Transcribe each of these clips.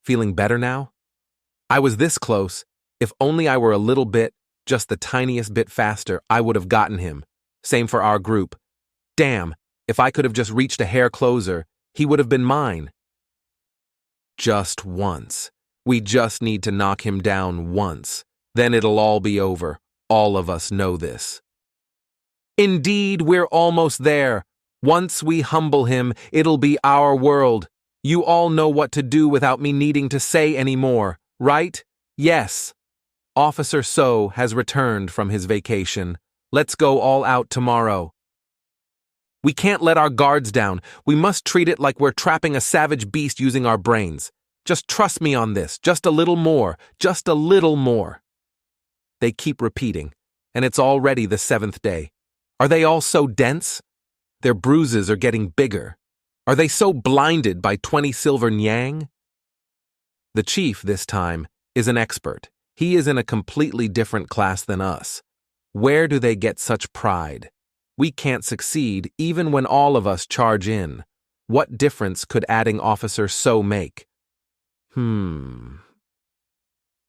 Feeling better now? I was this close. If only I were a little bit, just the tiniest bit faster, I would have gotten him. Same for our group. Damn, if I could have just reached a hair closer, he would have been mine. Just once. We just need to knock him down once. Then it'll all be over. All of us know this. Indeed, we're almost there. Once we humble him, it'll be our world. You all know what to do without me needing to say any more, right? Yes. Officer So has returned from his vacation. Let's go all out tomorrow. We can't let our guards down. We must treat it like we're trapping a savage beast using our brains. Just trust me on this. Just a little more. Just a little more. They keep repeating, and it's already the 7th day. Are they all so dense? Their bruises are getting bigger. Are they so blinded by 20 silver nyang? The chief, this time, is an expert. He is in a completely different class than us. Where do they get such pride? We can't succeed even when all of us charge in. What difference could adding Officer So make?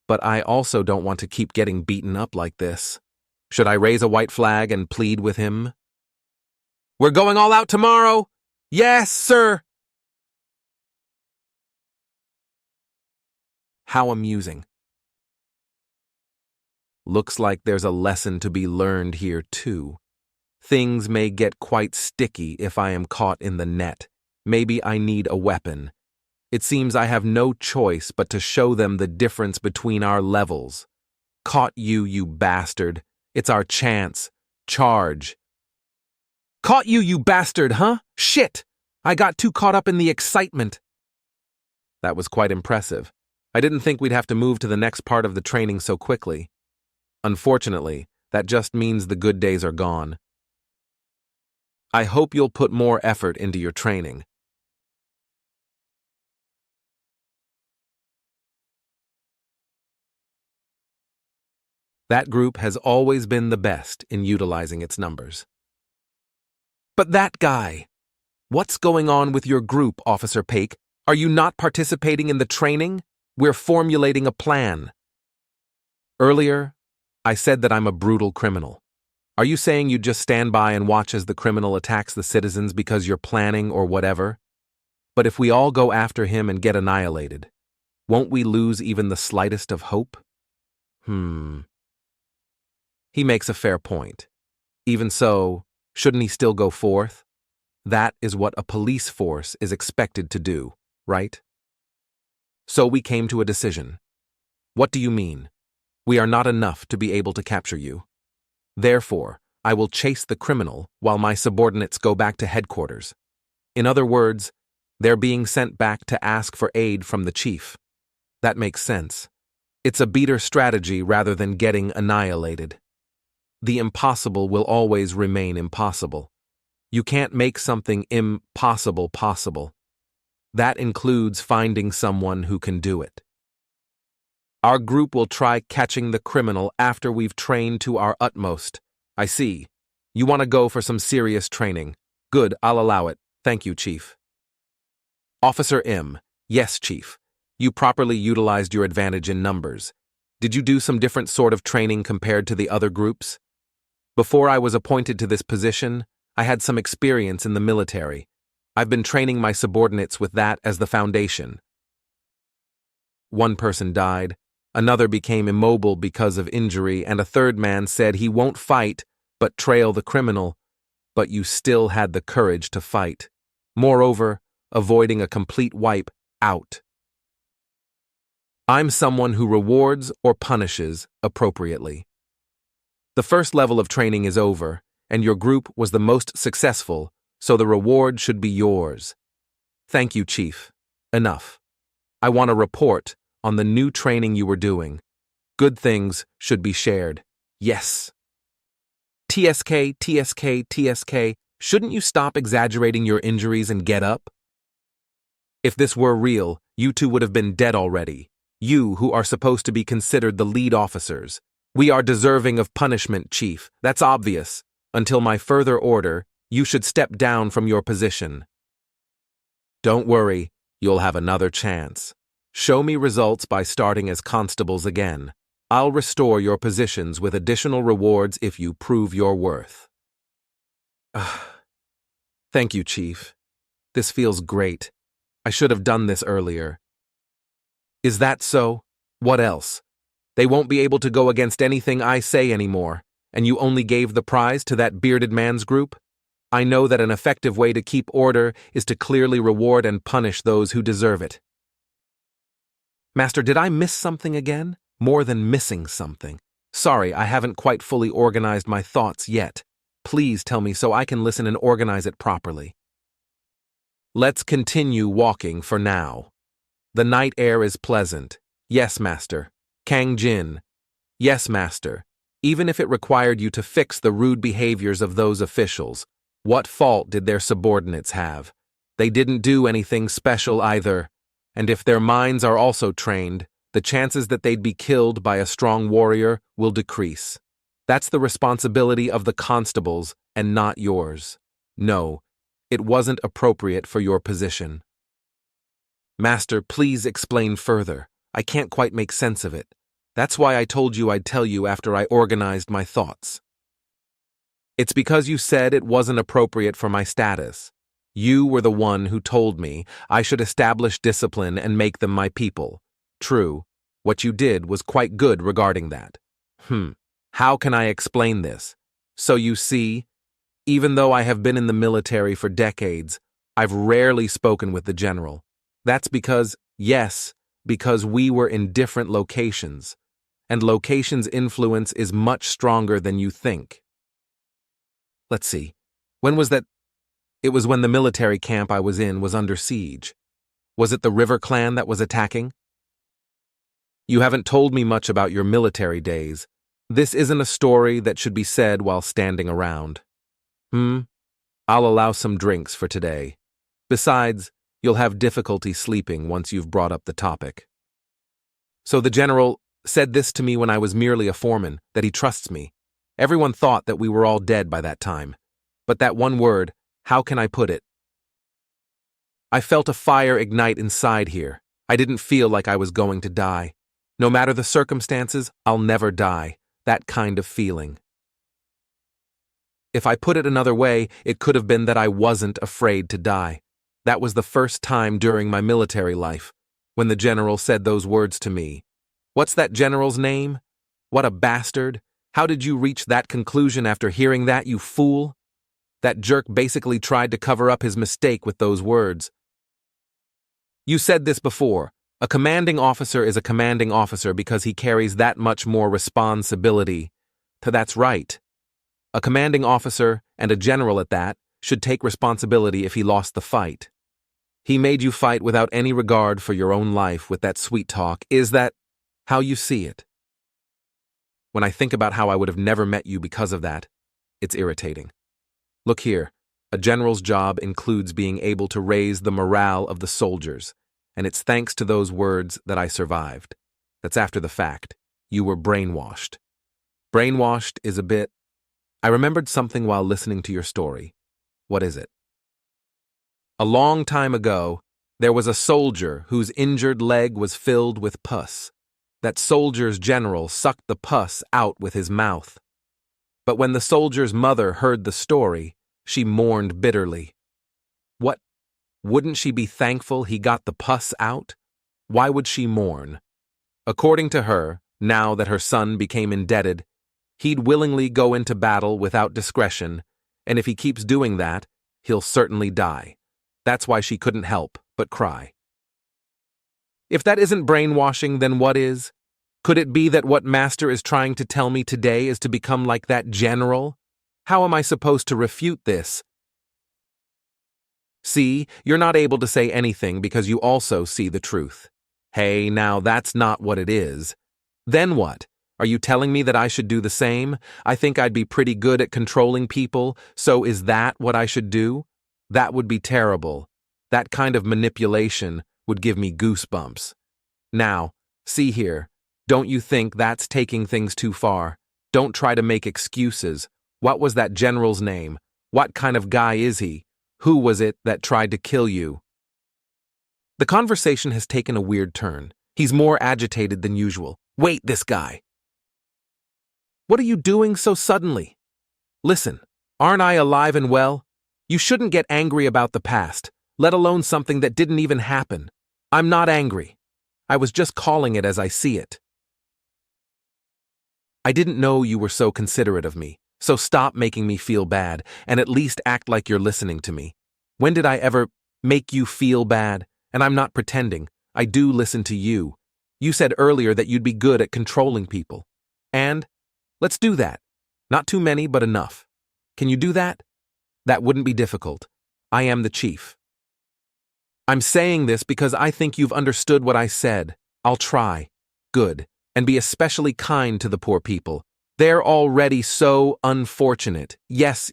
But I also don't want to keep getting beaten up like this. Should I raise a white flag and plead with him? We're going all out tomorrow! Yes, sir! How amusing. Looks like there's a lesson to be learned here, too. Things may get quite sticky if I am caught in the net. Maybe I need a weapon. It seems I have no choice but to show them the difference between our levels. Caught you, you bastard. It's our chance. Charge. Caught you, you bastard, huh? Shit! I got too caught up in the excitement. That was quite impressive. I didn't think we'd have to move to the next part of the training so quickly. Unfortunately, that just means the good days are gone. I hope you'll put more effort into your training. That group has always been the best in utilizing its numbers. But that guy! What's going on with your group, Officer Paik? Are you not participating in the training? We're formulating a plan. Earlier, I said that I'm a brutal criminal. Are you saying you just stand by and watch as the criminal attacks the citizens because you're planning or whatever? But if we all go after him and get annihilated, won't we lose even the slightest of hope? He makes a fair point. Even so, shouldn't he still go forth? That is what a police force is expected to do, right? So we came to a decision. What do you mean? We are not enough to be able to capture you. Therefore, I will chase the criminal while my subordinates go back to headquarters. In other words, they're being sent back to ask for aid from the chief. That makes sense. It's a beater strategy rather than getting annihilated. The impossible will always remain impossible. You can't make something impossible possible. That includes finding someone who can do it. Our group will try catching the criminal after we've trained to our utmost. I see. You want to go for some serious training. Good, I'll allow it. Thank you, Chief. Officer M. Yes, Chief. You properly utilized your advantage in numbers. Did you do some different sort of training compared to the other groups? Before I was appointed to this position, I had some experience in the military. I've been training my subordinates with that as the foundation. One person died, another became immobile because of injury, and a third man said he won't fight but trail the criminal, but you still had the courage to fight. Moreover, avoiding a complete wipe out. I'm someone who rewards or punishes appropriately. The first level of training is over, and your group was the most successful, so the reward should be yours. Thank you, Chief. Enough. I want a report on the new training you were doing. Good things should be shared. Yes. TSK, TSK, TSK, shouldn't you stop exaggerating your injuries and get up? If this were real, you two would have been dead already. You who are supposed to be considered the lead officers. We are deserving of punishment, Chief. That's obvious. Until my further order, you should step down from your position. Don't worry, you'll have another chance. Show me results by starting as constables again. I'll restore your positions with additional rewards if you prove your worth. Thank you, Chief. This feels great. I should have done this earlier. Is that so? What else? They won't be able to go against anything I say anymore, and you only gave the prize to that bearded man's group? I know that an effective way to keep order is to clearly reward and punish those who deserve it. Master, did I miss something again? More than missing something. Sorry, I haven't quite fully organized my thoughts yet. Please tell me so I can listen and organize it properly. Let's continue walking for now. The night air is pleasant. Yes, Master. Kang-jin. Yes, Master. Even if it required you to fix the rude behaviors of those officials, what fault did their subordinates have? They didn't do anything special either. And if their minds are also trained, the chances that they'd be killed by a strong warrior will decrease. That's the responsibility of the constables and not yours. No, it wasn't appropriate for your position. Master, please explain further. I can't quite make sense of it. That's why I told you I'd tell you after I organized my thoughts. It's because you said it wasn't appropriate for my status. You were the one who told me I should establish discipline and make them my people. True, what you did was quite good regarding that. How can I explain this? So you see, even though I have been in the military for decades, I've rarely spoken with the general. That's because we were in different locations, and location's influence is much stronger than you think. Let's see, when was that? It was when the military camp I was in was under siege. Was it the River Clan that was attacking? You haven't told me much about your military days. This isn't a story that should be said while standing around. I'll allow some drinks for today. Besides, you'll have difficulty sleeping once you've brought up the topic. So the general said this to me when I was merely a foreman, that he trusts me. Everyone thought that we were all dead by that time. But that one word, how can I put it? I felt a fire ignite inside here. I didn't feel like I was going to die. No matter the circumstances, I'll never die. That kind of feeling. If I put it another way, it could have been that I wasn't afraid to die. That was the first time during my military life, when the general said those words to me. What's that general's name? What a bastard. How did you reach that conclusion after hearing that, you fool? That jerk basically tried to cover up his mistake with those words. You said this before. A commanding officer is a commanding officer because he carries that much more responsibility. That's right. A commanding officer, and a general at that, should take responsibility if he lost the fight. He made you fight without any regard for your own life with that sweet talk. Is that how you see it? When I think about how I would have never met you because of that, it's irritating. Look here, a general's job includes being able to raise the morale of the soldiers, and it's thanks to those words that I survived. That's after the fact. You were brainwashed. Brainwashed is a bit... I remembered something while listening to your story. What is it? A long time ago, there was a soldier whose injured leg was filled with pus. That soldier's general sucked the pus out with his mouth. But when the soldier's mother heard the story, she mourned bitterly. What? Wouldn't she be thankful he got the pus out? Why would she mourn? According to her, now that her son became indebted, he'd willingly go into battle without discretion, and if he keeps doing that, he'll certainly die. That's why she couldn't help but cry. If that isn't brainwashing, then what is? Could it be that what Master is trying to tell me today is to become like that general? How am I supposed to refute this? See, you're not able to say anything because you also see the truth. Hey, now that's not what it is. Then what? Are you telling me that I should do the same? I think I'd be pretty good at controlling people, so is that what I should do? That would be terrible. That kind of manipulation would give me goosebumps. Now, see here, don't you think that's taking things too far? Don't try to make excuses. What was that general's name? What kind of guy is he? Who was it that tried to kill you? The conversation has taken a weird turn. He's more agitated than usual. Wait, this guy. What are you doing so suddenly? Listen, aren't I alive and well? You shouldn't get angry about the past, let alone something that didn't even happen. I'm not angry. I was just calling it as I see it. I didn't know you were so considerate of me, so stop making me feel bad and at least act like you're listening to me. When did I ever make you feel bad? And I'm not pretending. I do listen to you. You said earlier that you'd be good at controlling people. And let's do that. Not too many, but enough. Can you do that? That wouldn't be difficult. I am the chief. I'm saying this because I think you've understood what I said. I'll try. Good. And be especially kind to the poor people. They're already so unfortunate. Yes,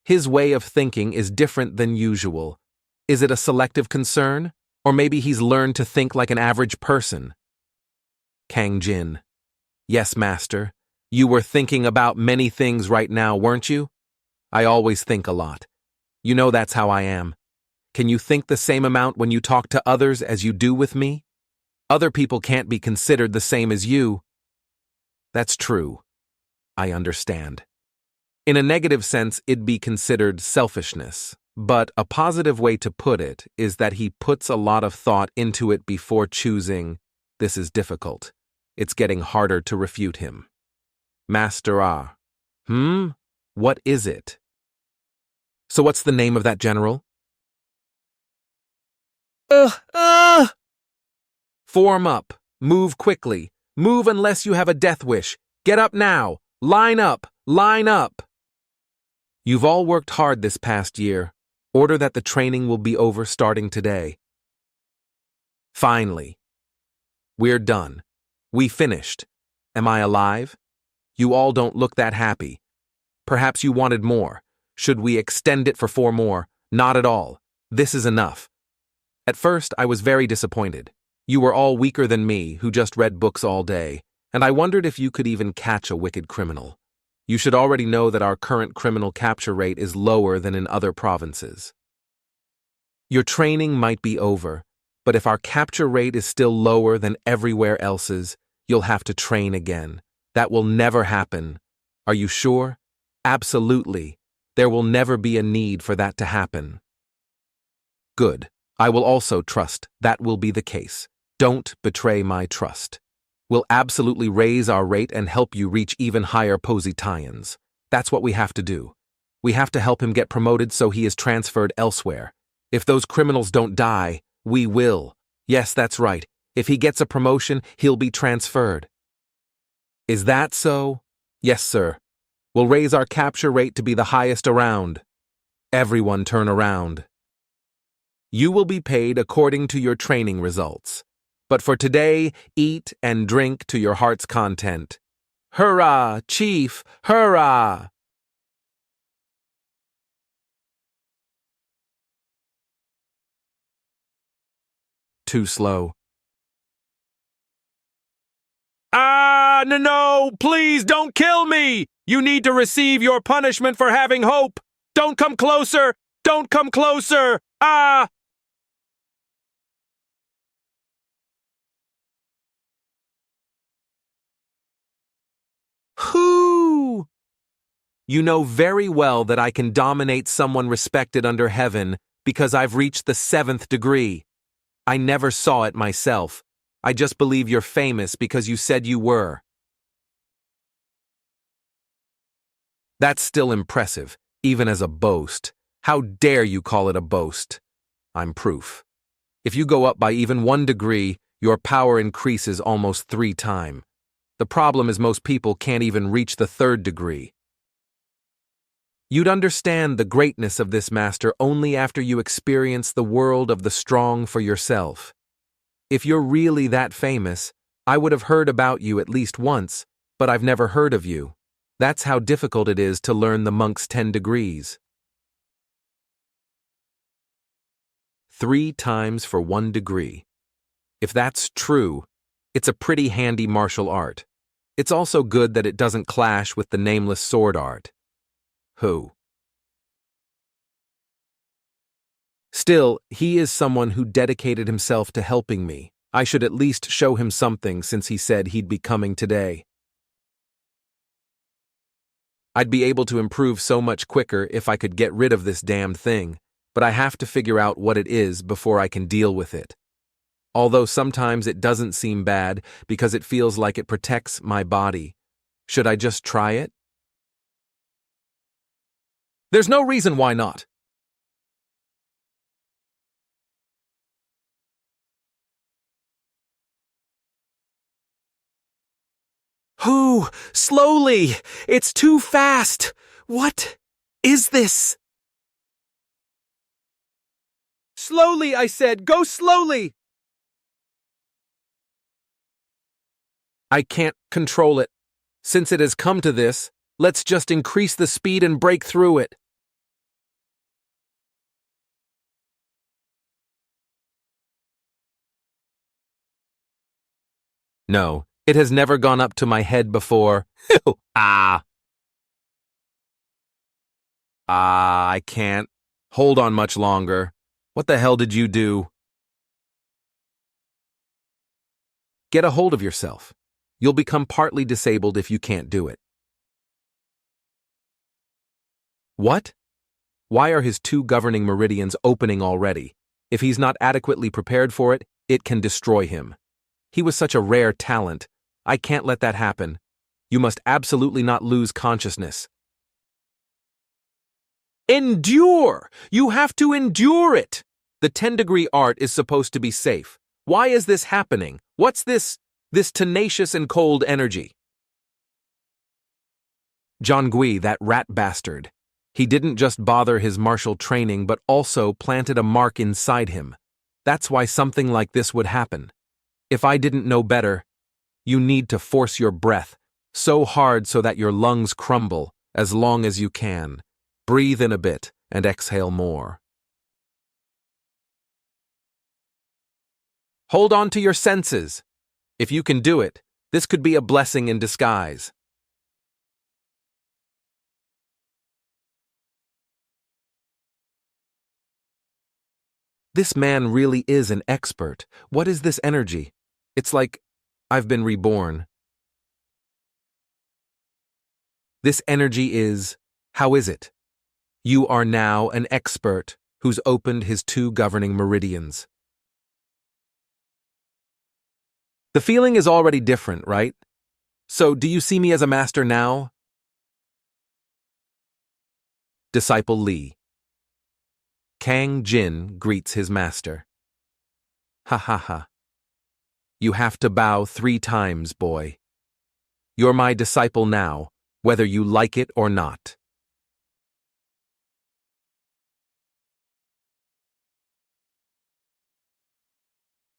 his way of thinking is different than usual. Is it a selective concern? Or maybe he's learned to think like an average person? Kang-jin. Yes, master. You were thinking about many things right now, weren't you? I always think a lot. You know that's how I am. Can you think the same amount when you talk to others as you do with me? Other people can't be considered the same as you. That's true. I understand. In a negative sense, it'd be considered selfishness. But a positive way to put it is that he puts a lot of thought into it before choosing. This is difficult. It's getting harder to refute him. Master Ah. What is it? So what's the name of that general? Form up. Move quickly. Move unless you have a death wish. Get up now. Line up. Line up. You've all worked hard this past year. Order that the training will be over starting today. Finally. We're done. We finished. Am I alive? You all don't look that happy. Perhaps you wanted more. Should we extend it for 4 more? Not at all. This is enough. At first, I was very disappointed. You were all weaker than me, who just read books all day, and I wondered if you could even catch a wicked criminal. You should already know that our current criminal capture rate is lower than in other provinces. Your training might be over, but if our capture rate is still lower than everywhere else's, you'll have to train again. That will never happen. Are you sure? Absolutely. There will never be a need for that to happen. Good. I will also trust that will be the case. Don't betray my trust. We'll absolutely raise our rate and help you reach even higher positans. That's what we have to do. We have to help him get promoted so he is transferred elsewhere. If those criminals don't die, we will. Yes, that's right. If he gets a promotion, he'll be transferred. Is that so? Yes, sir. We'll raise our capture rate to be the highest around. Everyone turn around. You will be paid according to your training results. But for today, eat and drink to your heart's content. Hurrah, Chief! Hurrah! Too slow. No, please don't kill me! You need to receive your punishment for having hope! Don't come closer! Don't come closer! Whoo! You know very well that I can dominate someone respected under heaven because I've reached the 7th degree. I never saw it myself. I just believe you're famous because you said you were. That's still impressive, even as a boast. How dare you call it a boast? I'm proof. If you go up by even 1 degree, your power increases almost 3 times. The problem is most people can't even reach the 3rd degree. You'd understand the greatness of this master only after you experience the world of the strong for yourself. If you're really that famous, I would have heard about you at least once, but I've never heard of you. That's how difficult it is to learn the monk's 10 degrees. 3 times for 1 degree. If that's true, it's a pretty handy martial art. It's also good that it doesn't clash with the nameless sword art. Who? Still, he is someone who dedicated himself to helping me. I should at least show him something since he said he'd be coming today. I'd be able to improve so much quicker if I could get rid of this damned thing, but I have to figure out what it is before I can deal with it. Although sometimes it doesn't seem bad because it feels like it protects my body. Should I just try it? There's no reason why not. Who? Slowly! It's too fast! What is this? Slowly, I said! Go slowly! I can't control it. Since it has come to this, let's just increase the speed and break through it. No, it has never gone up to my head before. Ah! I can't hold on much longer. What the hell did you do? Get a hold of yourself. You'll become partly disabled if you can't do it. What? Why are his 2 governing meridians opening already? If he's not adequately prepared for it, it can destroy him. He was such a rare talent. I can't let that happen. You must absolutely not lose consciousness. Endure! You have to endure it! The 10-degree art is supposed to be safe. Why is this happening? What's this tenacious and cold energy? John Gui, that rat bastard. He didn't just bother his martial training but also planted a mark inside him. That's why something like this would happen. If I didn't know better, you need to force your breath so hard so that your lungs crumble as long as you can. Breathe in a bit and exhale more. Hold on to your senses. If you can do it, this could be a blessing in disguise. This man really is an expert. What is this energy? It's like I've been reborn. This energy is, how is it? You are now an expert who's opened his 2 governing meridians. The feeling is already different, right? So, do you see me as a master now? Disciple Lee. Kang-jin greets his master. Ha ha ha. You have to bow 3 times, boy. You're my disciple now, whether you like it or not.